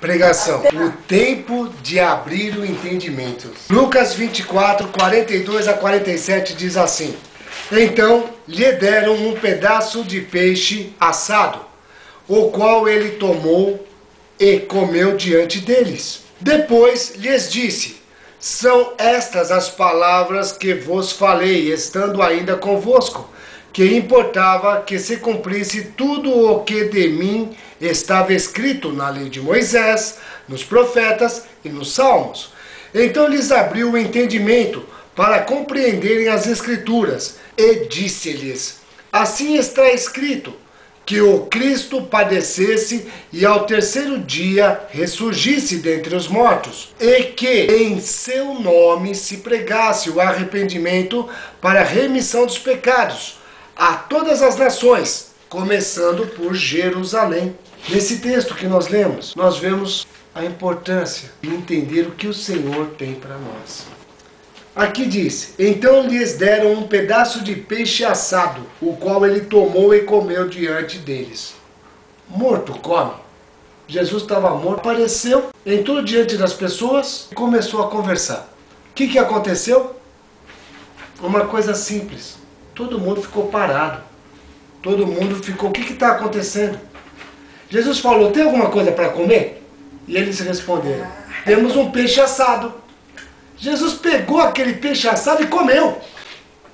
Pregação. O tempo de abrir o entendimento. Lucas 24, 42 a 47 diz assim: Então lhe deram um pedaço de peixe assado, o qual ele tomou e comeu diante deles. Depois lhes disse: São estas as palavras que vos falei, estando ainda convosco, que importava que se cumprisse tudo o que de mim estava escrito na lei de Moisés, nos profetas e nos salmos. Então lhes abriu o entendimento para compreenderem as Escrituras, e disse-lhes: Assim está escrito, que o Cristo padecesse e ao terceiro dia ressurgisse dentre os mortos, e que em seu nome se pregasse o arrependimento para a remissão dos pecados a todas as nações, começando por Jerusalém. Nesse texto que nós lemos, nós vemos a importância de entender o que o Senhor tem para nós. Aqui diz: Então lhes deram um pedaço de peixe assado, o qual ele tomou e comeu diante deles. Morto come. Jesus estava morto, apareceu, entrou diante das pessoas e começou a conversar. O que aconteceu? Uma coisa simples. Todo mundo ficou parado. Todo mundo ficou: o que está acontecendo? Jesus falou: tem alguma coisa para comer? E eles responderam: temos um peixe assado. Jesus pegou aquele peixe assado e comeu.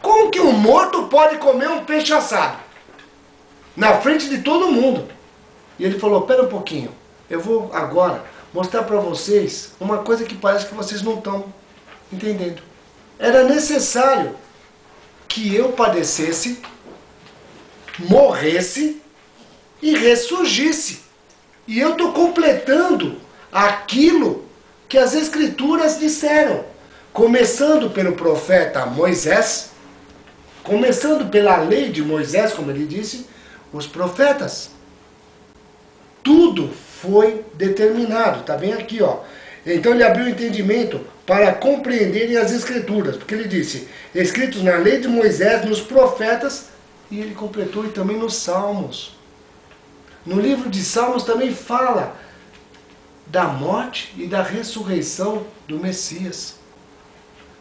Como que um morto pode comer um peixe assado? Na frente de todo mundo. E ele falou: pera um pouquinho, eu vou agora mostrar para vocês uma coisa que parece que vocês não estão entendendo. Era necessário que eu padecesse, morresse e ressurgisse. E eu estou completando aquilo que as Escrituras disseram. Começando pelo profeta Moisés, começando pela lei de Moisés, como ele disse, os profetas. Tudo foi determinado, está bem aqui, ó. Então ele abriu o entendimento para compreenderem as Escrituras, porque ele disse, escritos na lei de Moisés, nos profetas, e ele completou e também nos Salmos. No livro de Salmos também fala da morte e da ressurreição do Messias.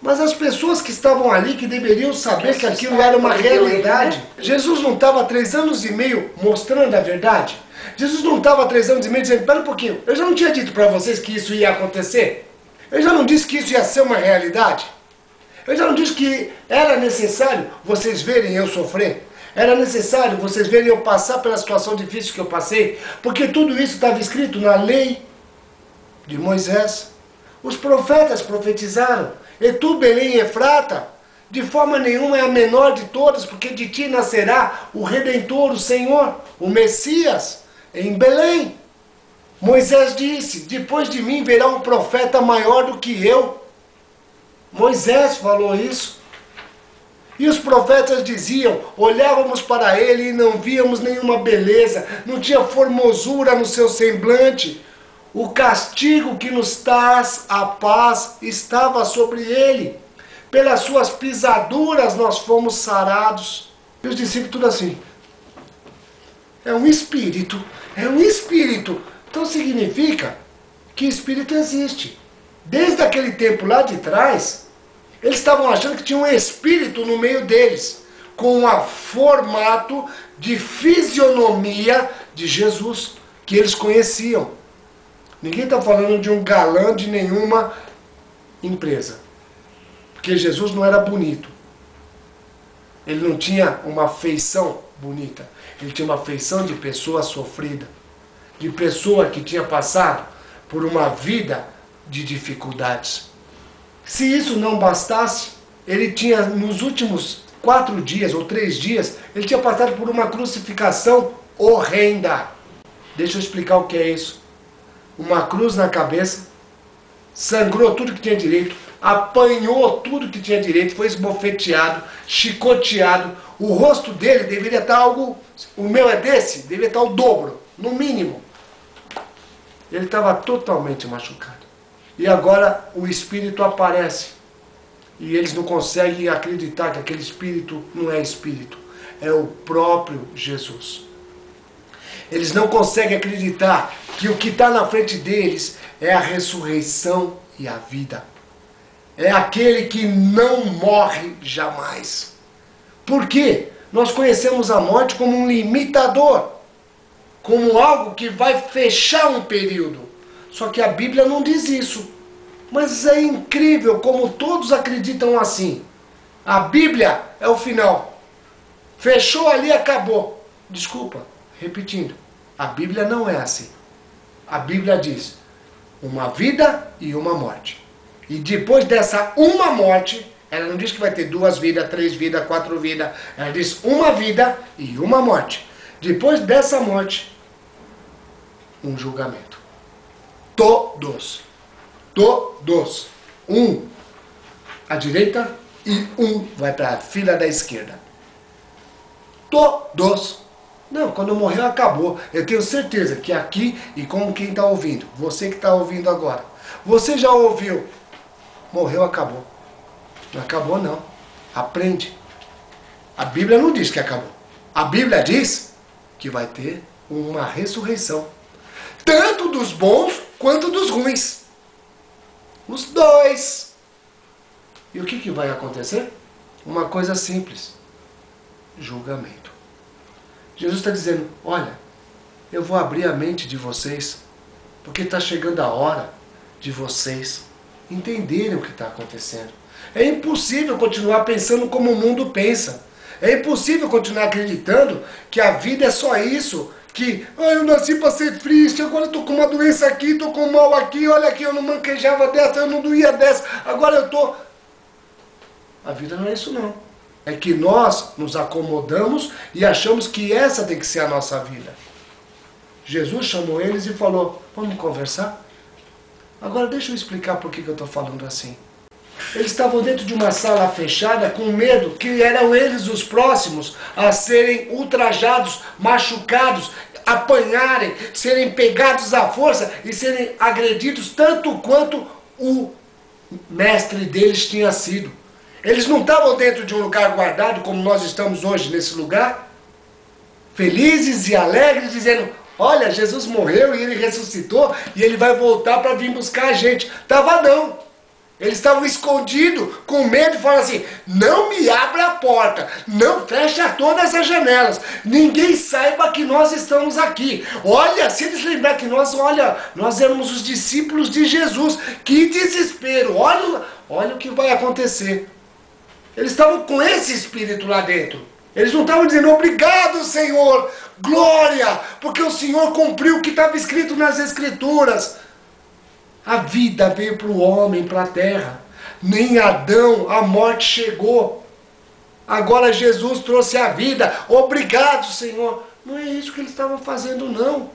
Mas as pessoas que estavam ali, que deveriam saber que aquilo era uma realidade. Jesus não estava há 3 anos e meio mostrando a verdade? Jesus não estava há 3 anos e meio dizendo: espera um pouquinho, eu já não tinha dito para vocês que isso ia acontecer? Eu já não disse que isso ia ser uma realidade? Eu já não disse que era necessário vocês verem eu sofrer? Era necessário vocês verem eu passar pela situação difícil que eu passei? Porque tudo isso estava escrito na lei de Moisés. Os profetas profetizaram: e tu, Belém Efrata, de forma nenhuma é a menor de todas, porque de ti nascerá o Redentor, o Senhor, o Messias, em Belém. Moisés disse: depois de mim virá um profeta maior do que eu. Moisés falou isso. E os profetas diziam: olhávamos para ele e não víamos nenhuma beleza, não tinha formosura no seu semblante. O castigo que nos traz a paz estava sobre ele. Pelas suas pisaduras nós fomos sarados. E os discípulos tudo assim: é um espírito, é um espírito. Então significa que espírito existe. Desde aquele tempo lá de trás, eles estavam achando que tinha um espírito no meio deles, com um formato de fisionomia de Jesus, que eles conheciam. Ninguém está falando de um galã de nenhuma empresa. Porque Jesus não era bonito. Ele não tinha uma feição bonita. Ele tinha uma feição de pessoa sofrida. De pessoa que tinha passado por uma vida de dificuldades. Se isso não bastasse, ele tinha, nos últimos 4 dias ou 3 dias, ele tinha passado por uma crucificação horrenda. Deixa eu explicar o que é isso. Uma cruz na cabeça, sangrou tudo que tinha direito, apanhou tudo que tinha direito, foi esbofeteado, chicoteado. O rosto dele deveria estar algo, o meu é desse, deveria estar o dobro, no mínimo. Ele estava totalmente machucado. E agora o espírito aparece. E eles não conseguem acreditar que aquele espírito não é espírito. É o próprio Jesus. Eles não conseguem acreditar que o que está na frente deles é a ressurreição e a vida. É aquele que não morre jamais. Por quê? Nós conhecemos a morte como um limitador, como algo que vai fechar um período. Só que a Bíblia não diz isso. Mas é incrível como todos acreditam assim. A Bíblia é o final. Fechou ali, acabou. Desculpa, repetindo. A Bíblia não é assim. A Bíblia diz uma vida e uma morte. E depois dessa uma morte, ela não diz que vai ter 2 vidas, 3 vidas, 4 vidas. Ela diz uma vida e uma morte. Depois dessa morte, um julgamento. Todos. Todos. Um à direita e um vai para a fila da esquerda. Todos. Não, quando morreu acabou. Eu tenho certeza que aqui, e como quem está ouvindo, você que está ouvindo agora, você já ouviu, morreu, acabou. Não acabou não. Aprende. A Bíblia não diz que acabou. A Bíblia diz que vai ter uma ressurreição. Tanto dos bons quanto dos ruins. Os dois. E o que vai acontecer? Uma coisa simples. Julgamento. Jesus está dizendo, olha, eu vou abrir a mente de vocês, porque está chegando a hora de vocês entenderem o que está acontecendo. É impossível continuar pensando como o mundo pensa. É impossível continuar acreditando que a vida é só isso. Que, eu nasci para ser triste, agora eu estou com uma doença aqui, estou com mal aqui, olha aqui, eu não manquejava dessa, eu não doía dessa, agora eu estou... A vida não é isso não. É que nós nos acomodamos e achamos que essa tem que ser a nossa vida. Jesus chamou eles e falou, vamos conversar? Agora deixa eu explicar por que eu estou falando assim. Eles estavam dentro de uma sala fechada com medo que eram eles os próximos a serem ultrajados, machucados, apanharem, serem pegados à força e serem agredidos tanto quanto o mestre deles tinha sido. Eles não estavam dentro de um lugar guardado como nós estamos hoje nesse lugar, felizes e alegres, dizendo, olha, Jesus morreu e ele ressuscitou e ele vai voltar para vir buscar a gente. Tava não. Eles estavam escondidos, com medo, e falaram assim, não me abra a porta, não fecha todas as janelas, ninguém saiba que nós estamos aqui. Olha, se eles lembrarem que nós éramos os discípulos de Jesus, que desespero, olha o que vai acontecer. Eles estavam com esse espírito lá dentro. Eles não estavam dizendo, obrigado Senhor, glória, porque o Senhor cumpriu o que estava escrito nas Escrituras. A vida veio para o homem, para a terra. Nem Adão, a morte chegou. Agora Jesus trouxe a vida. Obrigado, Senhor. Não é isso que eles estavam fazendo, não.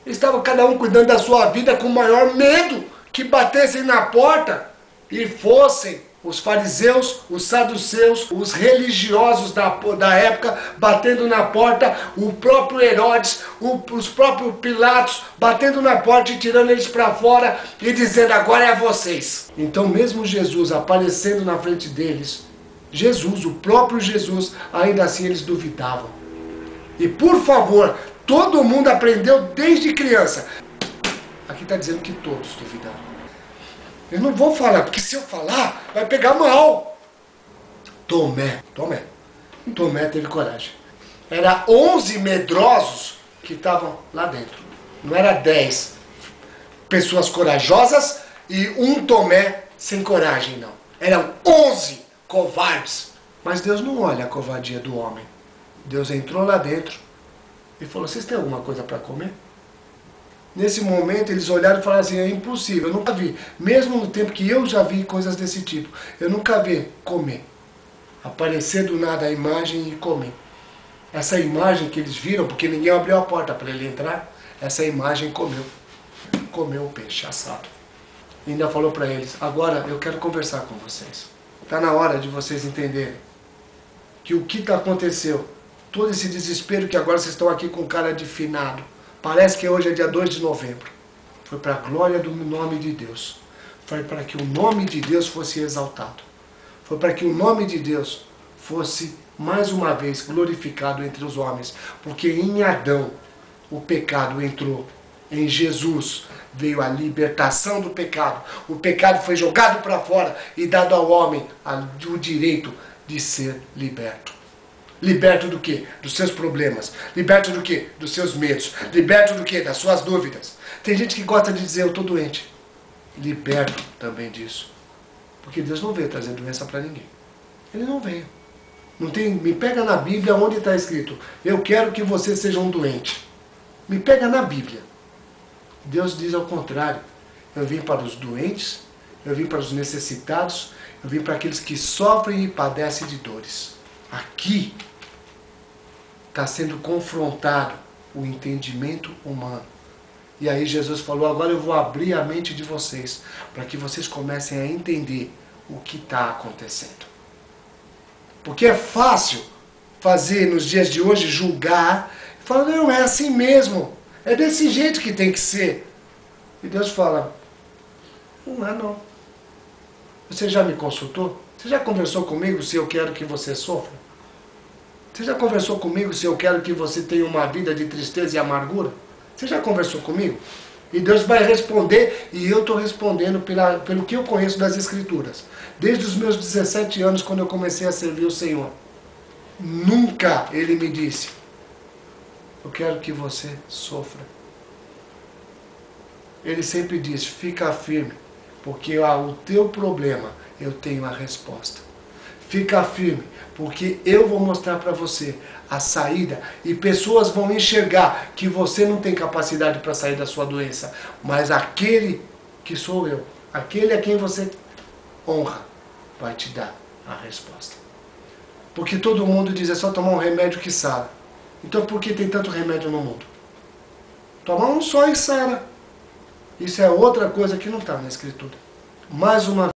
Eles estavam cada um cuidando da sua vida com o maior medo que batessem na porta e fossem os fariseus, os saduceus, os religiosos da época batendo na porta, o próprio Herodes, os próprios Pilatos batendo na porta e tirando eles para fora e dizendo, agora é vocês. Então mesmo Jesus aparecendo na frente deles, Jesus, o próprio Jesus, ainda assim eles duvidavam. E por favor, todo mundo aprendeu desde criança. Aqui está dizendo que todos duvidaram. Eu não vou falar, porque se eu falar, vai pegar mal. Tomé teve coragem. Era 11 medrosos que estavam lá dentro. Não era 10 pessoas corajosas e um Tomé sem coragem, não. Eram 11 covardes. Mas Deus não olha a covardia do homem. Deus entrou lá dentro e falou, vocês têm alguma coisa para comer? Nesse momento eles olharam e falaram assim, é impossível, eu nunca vi, mesmo no tempo que eu já vi coisas desse tipo, eu nunca vi comer, aparecer do nada a imagem e comer. Essa imagem que eles viram, porque ninguém abriu a porta para ele entrar, essa imagem comeu o peixe assado. E ainda falou para eles, agora eu quero conversar com vocês. Está na hora de vocês entenderem que o que aconteceu, todo esse desespero que agora vocês estão aqui com cara de finado, parece que hoje é dia 2 de novembro. Foi para a glória do nome de Deus. Foi para que o nome de Deus fosse exaltado. Foi para que o nome de Deus fosse mais uma vez glorificado entre os homens, porque em Adão o pecado entrou, em Jesus veio a libertação do pecado. O pecado foi jogado para fora e dado ao homem o direito de ser liberto. Liberto do quê? Dos seus problemas. Liberto do quê? Dos seus medos. Liberto do quê? Das suas dúvidas. Tem gente que gosta de dizer, eu estou doente. Liberto também disso. Porque Deus não veio trazer doença para ninguém. Ele não veio. Não tem, me pega na Bíblia onde está escrito, eu quero que você seja um doente. Me pega na Bíblia. Deus diz ao contrário. Eu vim para os doentes, eu vim para os necessitados, eu vim para aqueles que sofrem e padecem de dores. Aqui está sendo confrontado o entendimento humano. E aí Jesus falou, agora eu vou abrir a mente de vocês, para que vocês comecem a entender o que está acontecendo. Porque é fácil fazer nos dias de hoje, julgar, e falar, não, é assim mesmo, é desse jeito que tem que ser. E Deus fala, não é não. Você já me consultou? Você já conversou comigo se eu quero que você sofra? Você já conversou comigo se eu quero que você tenha uma vida de tristeza e amargura? Você já conversou comigo? E Deus vai responder, e eu estou respondendo pelo que eu conheço das Escrituras. Desde os meus 17 anos, quando eu comecei a servir o Senhor. Nunca Ele me disse, eu quero que você sofra. Ele sempre diz, fica firme, porque o teu problema, eu tenho a resposta. Fica firme, porque eu vou mostrar para você a saída e pessoas vão enxergar que você não tem capacidade para sair da sua doença, mas aquele que sou eu, aquele a quem você honra, vai te dar a resposta. Porque todo mundo diz, é só tomar um remédio que sara. Então por que tem tanto remédio no mundo? Tomar um só e sara. Isso é outra coisa que não está na Escritura. Mais uma